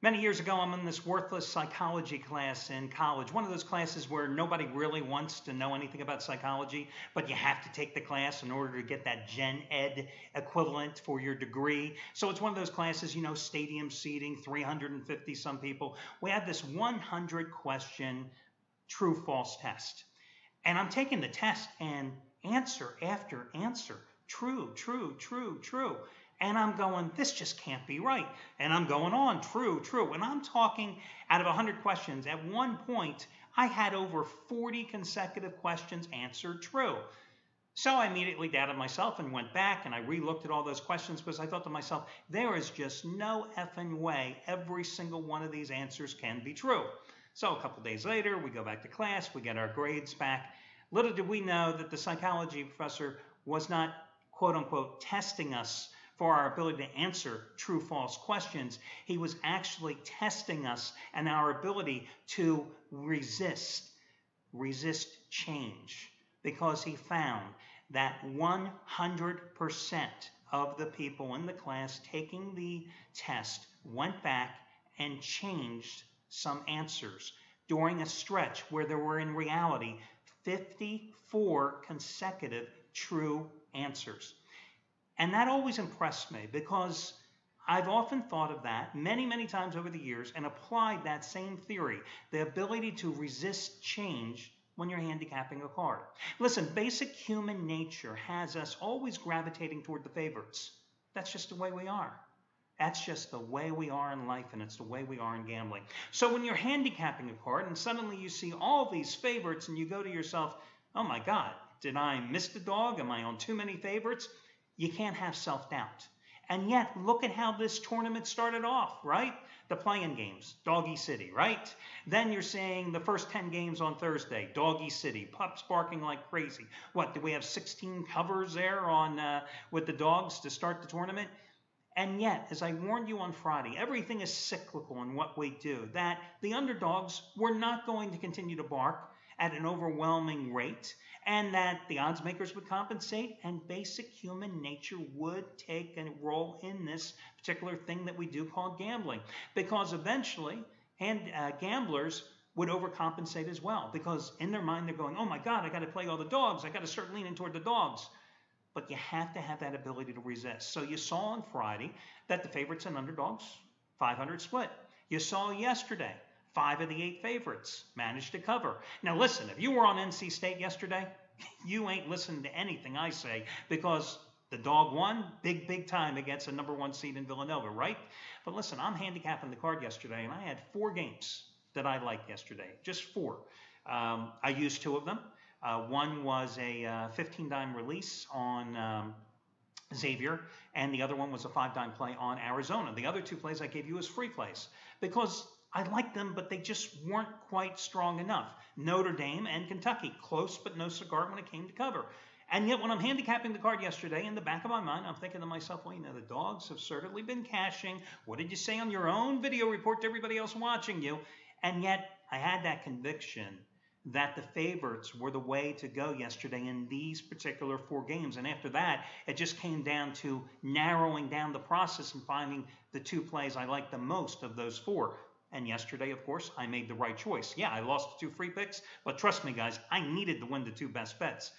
Many years ago, I'm in this worthless psychology class in college. One of those classes where nobody really wants to know anything about psychology, but you have to take the class in order to get that gen ed equivalent for your degree. So it's one of those classes, stadium seating, 350 some people. We have this 100 question true false test. And I'm taking the test and answer after answer, true, true, true, true. And I'm going, this just can't be right. And I'm going on, true, true. And I'm talking out of 100 questions. At one point, I had over 40 consecutive questions answered true. So I immediately doubted myself and went back and I re-looked at all those questions because I thought to myself, there is just no effing way every single one of these answers can be true. So a couple days later, we go back to class, we get our grades back. Little did we know that the psychology professor was not, quote unquote, testing us for our ability to answer true-false questions. He was actually testing us and our ability to resist change, because he found that 100% of the people in the class taking the test went back and changed some answers during a stretch where there were in reality 54 consecutive true answers. And that always impressed me because I've often thought of that many, many times over the years and applied that same theory, the ability to resist change when you're handicapping a card. Listen, basic human nature has us always gravitating toward the favorites. That's just the way we are. That's just the way we are in life, and it's the way we are in gambling. So when you're handicapping a card and suddenly you see all these favorites and you go to yourself, oh my God, did I miss the dog? Am I on too many favorites? You can't have self-doubt. And yet, look at how this tournament started off, right? The playing games, Doggy City, right? Then you're seeing the first 10 games on Thursday, Doggy City, pups barking like crazy. What, do we have 16 covers there on with the dogs to start the tournament? And yet, as I warned you on Friday, everything is cyclical in what we do, that the underdogs were not going to continue to bark at an overwhelming rate, and that the odds makers would compensate, and basic human nature would take a role in this particular thing that we do called gambling. Because eventually, gamblers would overcompensate as well, because in their mind they're going, oh my God, I got to play all the dogs, I got to start leaning toward the dogs. But you have to have that ability to resist. So you saw on Friday that the favorites and underdogs, 500 split. You saw yesterday, 5 of the 8 favorites managed to cover. Now listen, if you were on NC State yesterday, you ain't listening to anything I say, because the dog won big time against a #1 seed in Villanova, right? But listen, I'm handicapping the card yesterday, and I had 4 games that I liked yesterday, just 4. I used 2 of them. One was a 15-dime release on Xavier, and the other one was a 5-dime play on Arizona. The other 2 plays I gave you as free plays because I liked them, but they just weren't quite strong enough. Notre Dame and Kentucky, close but no cigar when it came to cover. And yet when I'm handicapping the card yesterday, in the back of my mind, I'm thinking to myself, well, the dogs have certainly been cashing. What did you say on your own video report to everybody else watching you? And yet I had that conviction that the favorites were the way to go yesterday in these particular 4 games. And after that, it just came down to narrowing down the process and finding the 2 plays I liked the most of those 4. And yesterday, of course, I made the right choice. Yeah, I lost the 2 free picks, but trust me, guys, I needed to win the 2 best bets.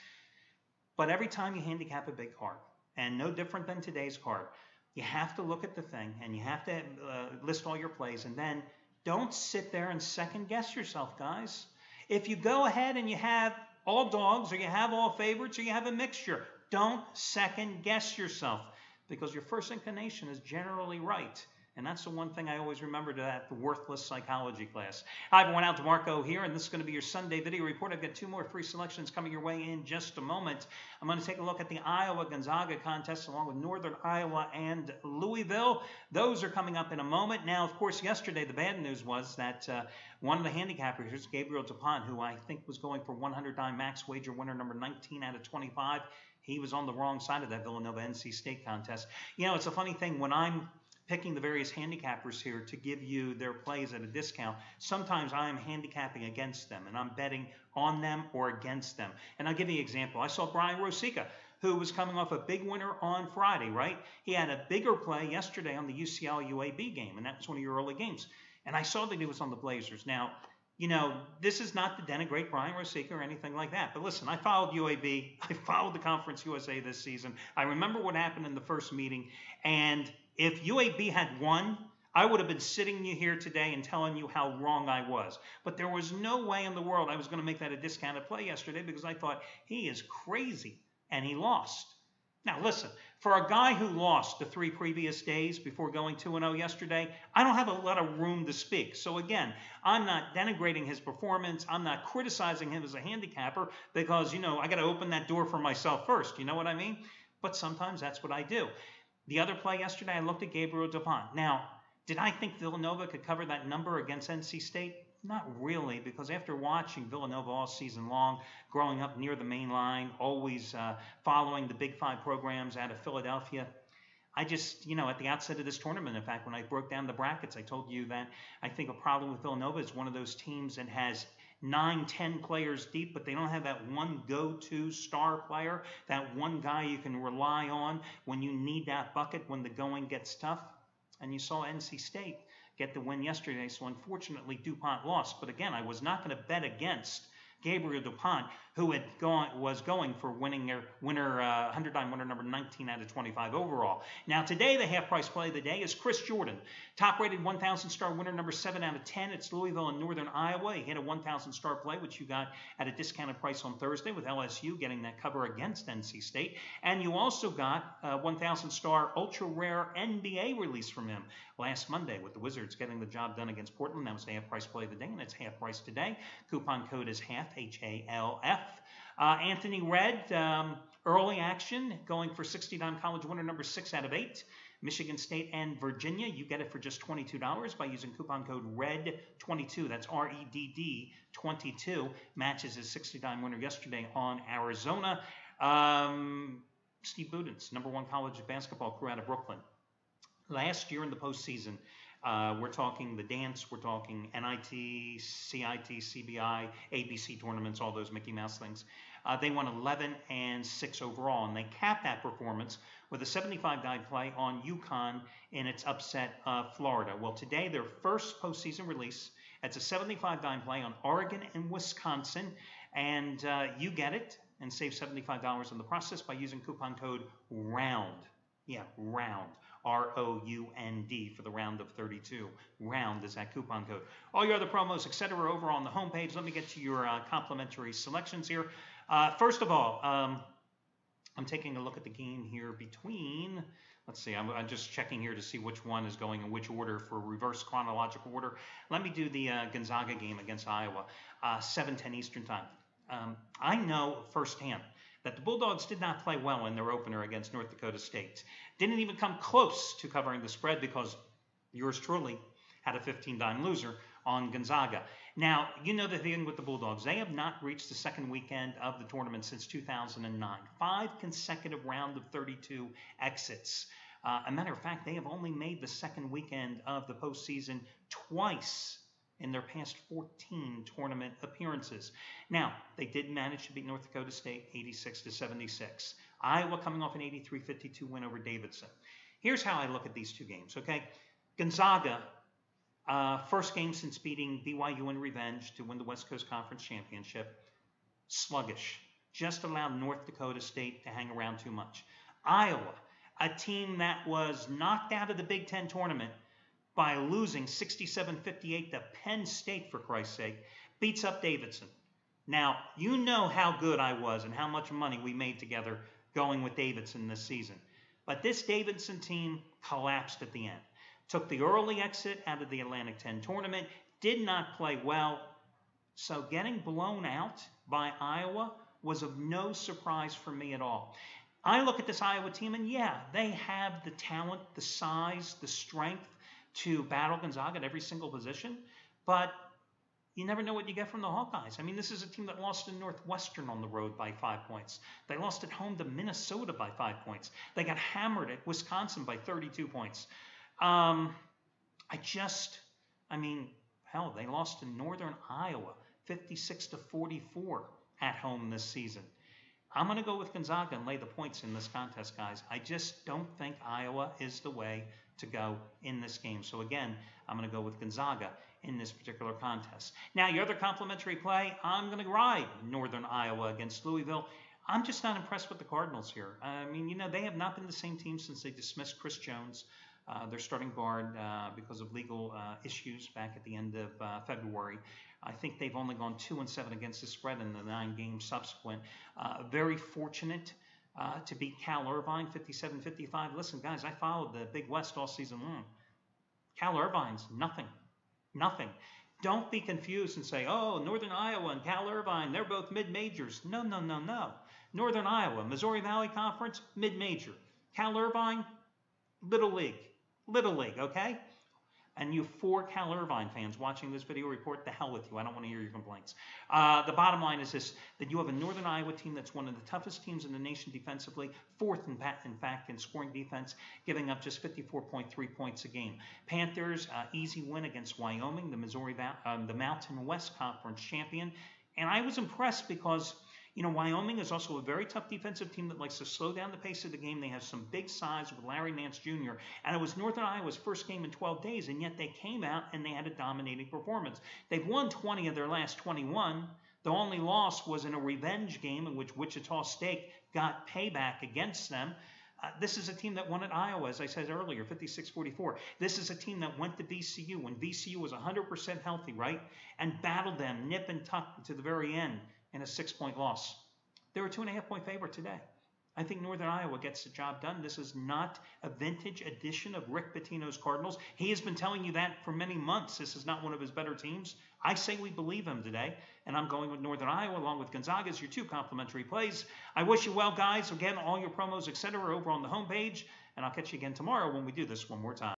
But every time you handicap a big card, and no different than today's card, you have to look at the thing, and you have to list all your plays, and then don't sit there and second guess yourself, guys. If you go ahead and you have all dogs, or you have all favorites, or you have a mixture, don't second guess yourself, because your first inclination is generally right. And that's the one thing I always remember to that worthless psychology class. Hi, everyone, Al DeMarco here, and this is going to be your Sunday video report. I've got 2 more free selections coming your way in just a moment. I'm going to take a look at the Iowa-Gonzaga contest along with Northern Iowa and Louisville. Those are coming up in a moment. Now, of course, yesterday the bad news was that one of the handicappers, Gabriel Dupont, who I think was going for 100-dime max wager winner number 19 out of 25, he was on the wrong side of that Villanova-NC State contest. It's a funny thing when I'm picking the various handicappers here to give you their plays at a discount. Sometimes I am handicapping against them, and I'm betting on them or against them. And I'll give you an example. I saw Brian Rosica, who was coming off a big winner on Friday, right? He had a bigger play yesterday on the UCL UAB game, and that was one of your early games. And I saw that he was on the Blazers. Now, this is not to denigrate Brian Rosica or anything like that. But listen, I followed UAB. I followed the Conference USA this season. I remember what happened in the first meeting. And if UAB had won, I would have been sitting here today and telling you how wrong I was. But there was no way in the world I was going to make that a discounted play yesterday because I thought he is crazy. And he lost. Now, listen, for a guy who lost the 3 previous days before going 2-0 yesterday, I don't have a lot of room to speak. So again, I'm not denigrating his performance. I'm not criticizing him as a handicapper because, I got to open that door for myself first. You know what I mean? But sometimes that's what I do. The other play yesterday, I looked at Gabriel DuPont. Now, did I think Villanova could cover that number against NC State? Not really, because after watching Villanova all season long, growing up near the main line, always following the Big Five programs out of Philadelphia, I just, at the outset of this tournament, in fact, when I broke down the brackets, I told you that I think a problem with Villanova is one of those teams that has 9-10 players deep, but they don't have that one go-to star player, that one guy you can rely on when you need that bucket when the going gets tough. And you saw NC State get the win yesterday, so unfortunately DuPont lost. But again, I was not going to bet against Gabriel DuPont, who was going for winner 100-dime winner number 19 out of 25 overall. Now today, the half-price play of the day is Chris Jordan, top-rated 1,000-star winner number 7 out of 10. It's Louisville and Northern Iowa. He had a 1,000-star play, which you got at a discounted price on Thursday with LSU getting that cover against NC State. And you also got a 1,000-star ultra-rare NBA release from him last Monday with the Wizards getting the job done against Portland. That was the half-price play of the day, and it's half-price today. Coupon code is HALF, HALF. Anthony Redd, early action, going for 60-dime college winner number 6 out of 8. Michigan State and Virginia, you get it for just $22 by using coupon code RED22. That's REDD 22. Matches his 60-dime winner yesterday on Arizona. Steve Budens, number 1 college basketball crew out of Brooklyn. Last year in the postseason, we're talking the dance, we're talking NIT, CIT, CBI, ABC tournaments, all those Mickey Mouse things. They won 11-6 overall, and they capped that performance with a 75-dime play on UConn in its upset of Florida. Well, today, their first postseason release, it's a 75-dime play on Oregon and Wisconsin, and you get it and save $75 in the process by using coupon code ROUND. Yeah, ROUND. ROUND for the round of 32. ROUND is that coupon code. All your other promos, etc., over on the homepage. Let me get to your complimentary selections here. First of all, I'm taking a look at the game here between, let's see, I'm just checking here to see which one is going in which order for reverse chronological order. Let me do the Gonzaga game against Iowa, 7:10 Eastern Time. I know firsthand that the Bulldogs did not play well in their opener against North Dakota State. Didn't even come close to covering the spread because yours truly had a 15-dime loser on Gonzaga. Now, you know the thing with the Bulldogs. They have not reached the second weekend of the tournament since 2009. 5 consecutive round of 32 exits. A matter of fact, they have only made the second weekend of the postseason twice in their past 14 tournament appearances. Now, they did manage to beat North Dakota State 86-76. Iowa coming off an 83-52 win over Davidson. Here's how I look at these two games, okay? Gonzaga, first game since beating BYU in revenge to win the West Coast Conference Championship. Sluggish. Just allowed North Dakota State to hang around too much. Iowa, a team that was knocked out of the Big Ten tournament by losing 67-58 to Penn State, for Christ's sake, beats up Davidson. Now, you know how good I was and how much money we made together going with Davidson this season. But this Davidson team collapsed at the end. Took the early exit out of the Atlantic 10 tournament, did not play well. So getting blown out by Iowa was of no surprise for me at all. I look at this Iowa team and yeah, they have the talent, the size, the strength to battle Gonzaga at every single position, but you never know what you get from the Hawkeyes. I mean, this is a team that lost to Northwestern on the road by 5 points. They lost at home to Minnesota by 5 points. They got hammered at Wisconsin by 32 points. Hell, they lost to Northern Iowa 56-44 at home this season. I'm going to go with Gonzaga and lay the points in this contest, guys. I just don't think Iowa is the way to go in this game. So again, I'm going to go with Gonzaga in this particular contest. Now, your other complimentary play, I'm going to ride Northern Iowa against Louisville. I'm just not impressed with the Cardinals here. I mean, you know, they have not been the same team since they dismissed Chris Jones, their starting guard, because of legal issues back at the end of February. I think they've only gone 2-7 against the spread in the 9 games subsequent. Very fortunate to beat Cal Irvine 57-55. Listen, guys, I followed the Big West all season long. Cal Irvine's nothing. Don't be confused and say, oh, Northern Iowa and Cal Irvine, they're both mid-majors. No. Northern Iowa, Missouri Valley Conference, mid-major. Cal Irvine, Little League, okay? And you 4 Cal Irvine fans watching this video report, the hell with you. I don't want to hear your complaints. The bottom line is this, that you have a Northern Iowa team that's one of the toughest teams in the nation defensively, 4th in fact in scoring defense, giving up just 54.3 points a game. Panthers, easy win against Wyoming, the Mountain West Conference champion. And I was impressed because, you know, Wyoming is also a very tough defensive team that likes to slow down the pace of the game. They have some big size with Larry Nance Jr. And it was Northern Iowa's first game in 12 days, and yet they came out and they had a dominating performance. They've won 20 of their last 21. The only loss was in a revenge game in which Wichita State got payback against them. This is a team that won at Iowa, as I said earlier, 56-44. This is a team that went to VCU when VCU was 100% healthy, right? And battled them, nip and tuck to the very end in a 6-point loss. They're a 2.5-point favorite today. I think Northern Iowa gets the job done. This is not a vintage edition of Rick Pitino's Cardinals. He has been telling you that for many months. This is not one of his better teams. I say we believe him today, and I'm going with Northern Iowa along with Gonzaga as your 2 complimentary plays. I wish you well, guys. Again, all your promos, etc., are over on the homepage, and I'll catch you again tomorrow when we do this one more time.